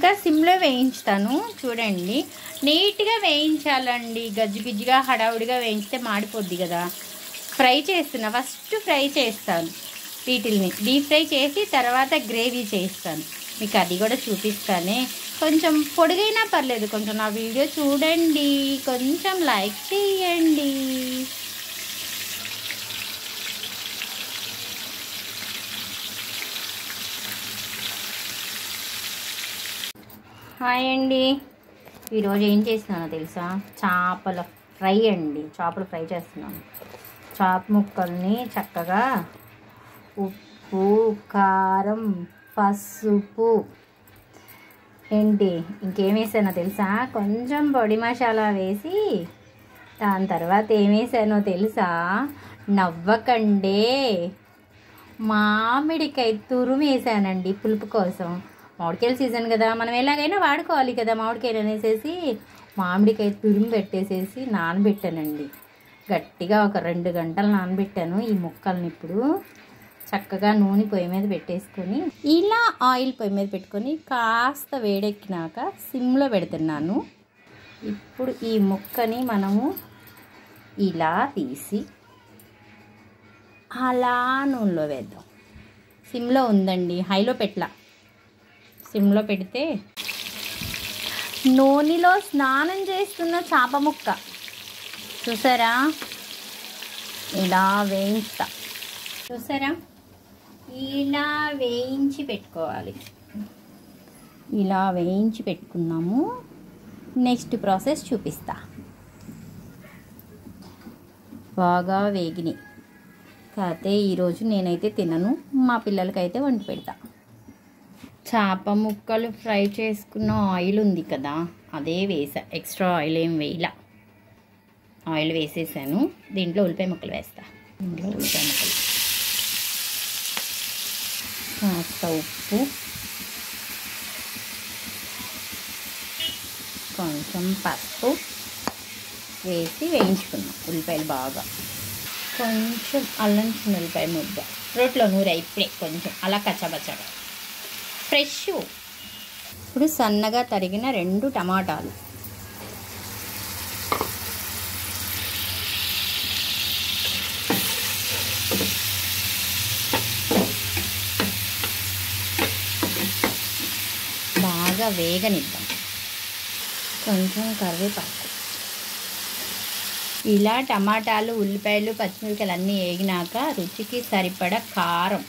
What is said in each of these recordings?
ఇంకా సిమ్లో వేయించుతాను. చూడండి, నీట్గా వేయించాలండి. గజ్జిబిజ్జిగా హడావుడిగా వేయించితే మాడిపోద్ది కదా. ఫ్రై చేస్తున్నా, ఫస్ట్ ఫ్రై చేస్తాను. వీటిల్ని డీప్ ఫ్రై చేసి తర్వాత గ్రేవీ చేస్తాను. మీకు అది కూడా చూపిస్తానే. కొంచెం పొడిగైనా పర్లేదు, కొంచెం నా వీడియో చూడండి, కొంచెం లైక్ చేయండి. హాయ్ అండి. ఈరోజు ఏం చేస్తున్నానో తెలుసా? చేపల ఫ్రై అండి. చేపలు ఫ్రై చేస్తున్నాను. చేప ముక్కల్ని చక్కగా ఉప్పు, కారం, పసుపు, ఏంటి ఇంకేం వేసానో తెలుసా? కొంచెం పొడి మసాలా వేసి దాని తర్వాత ఏం వేసానో తెలుసా? నవ్వకండే, మామిడికాయ తురుము వేసానండి పులుపు కోసం. మామిడికాయల సీజన్ కదా, మనం ఎలాగైనా వాడుకోవాలి కదా. మామిడికాయలు అనేసేసి మామిడికాయ తురుము పెట్టేసేసి నానబెట్టానండి. గట్టిగా ఒక 2 గంటలు నానబెట్టాను ఈ ముక్కల్ని. ఇప్పుడు చక్కగా నూనె పొయ్యి మీద పెట్టేసుకొని, ఇలా ఆయిల్ పొయ్యి మీద పెట్టుకొని కాస్త వేడెక్కినాక సిమ్లో పెడుతున్నాను. ఇప్పుడు ఈ ముక్కని మనము ఇలా తీసి అలా నూనెలో వేద్దాం. సిమ్లో ఉందండి, హైలో పెట్టలా. సిమ్లో పెడితే నూనెలో స్నానం చేస్తున్న చేప ముక్క చూసారా? ఇలా వేయించుతా. చూసారా? ఇలా వేయించి పెట్టుకోవాలి. ఇలా వేయించి పెట్టుకున్నాము. నెక్స్ట్ ప్రాసెస్ చూపిస్తా. బాగా వేగినాయి. కాకపోతే ఈరోజు నేనైతే తినను, మా పిల్లలకైతే వండి పెడతా. చేప ముక్కలు ఫ్రై చేసుకున్న ఆయిల్ ఉంది కదా, అదే వేసా. ఎక్స్ట్రా ఆయిల్ ఏం వేయలా. ఆయిల్ వేసేసాను. దీంట్లో ఉల్లిపాయ ముక్కలు వేస్తా. దీంట్లో ఉల్లిపాయ ముక్కలు, కాస్త ఉప్పు, కొంచెం పసుపు వేసి వేయించుకున్నాం ఉల్లిపాయలు బాగా. కొంచెం అల్లం చిన్న ఉల్లిపాయ ముద్ద రోట్లో నూరా ఇప్పుడే కొంచెం అలా కచ్చబచ్చగా ఫ్రెష్. ఇప్పుడు సన్నగా తరిగిన 2 టమాటాలు, బాగా వేగనిద్దాం. కొంచెం కరివేపాకు. ఇలా టమాటాలు, ఉల్లిపాయలు, పచ్చిమిరపకాయలు అన్నీ వేగినాక రుచికి సరిపడా కారం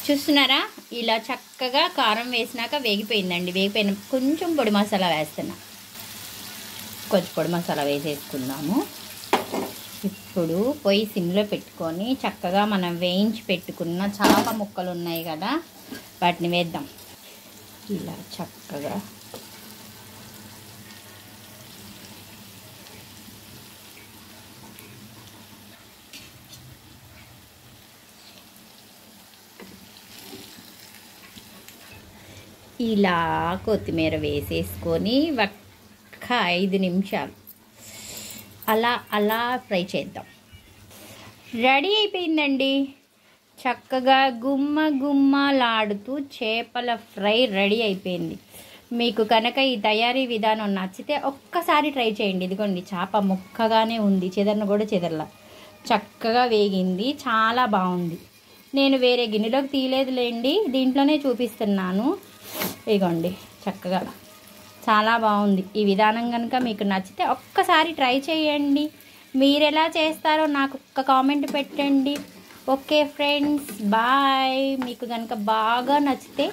చూస్తున్నారా? ఇలా చక్కగా కారం వేసినాక వేగిపోయిందండి. వేగిపోయిన కొంచెం పొడి మసాలా వేస్తున్నా. కొంచెం పొడి మసాలా వేసేసుకుందాము. ఇప్పుడు పొయ్యి సిమ్లో పెట్టుకొని చక్కగా మనం వేయించి పెట్టుకున్న చేప ముక్కలు ఉన్నాయి కదా, వాటిని వేద్దాం. ఇలా చక్కగా ఇలా కొత్తిమీర వేసేసుకొని ఒక్క 5 నిమిషాలు అలా ఫ్రై చేద్దాం. రెడీ అయిపోయిందండి. చక్కగా గుమ్మలాడుతూ చేపల ఫ్రై రెడీ అయిపోయింది. మీకు కనుక ఈ తయారీ విధానం నచ్చితే ఒక్కసారి ట్రై చేయండి. ఇదిగోండి, చేప ముక్కగానే ఉంది, చెదరను కూడా చెదరలా. చక్కగా వేగింది, చాలా బాగుంది. నేను వేరే గిన్నెలోకి తీయలేదులేండి, దీంట్లోనే చూపిస్తున్నాను. ఇదిగోండి, చక్కగా చాలా బాగుంది. ఈ విధానం కనుక మీకు నచ్చితే ఒక్కసారి ట్రై చేయండి. మీరు ఎలా చేస్తారో నాకు ఒక్క కామెంట్ పెట్టండి. Okay friends, bye. మీకు కనుక బాగా నచ్చితే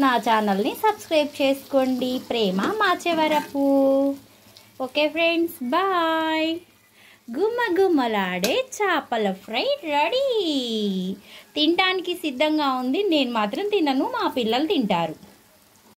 నా ఛానల్ని సబ్స్క్రైబ్ చేసుకోండి. Prema Machavarapu. Okay friends, bye. గుమ్మలాడే చేపల ఫ్రై రెడీ. తినడానికి సిద్ధంగా ఉంది. నేను మాత్రం తినను, మా పిల్లలు తింటారు.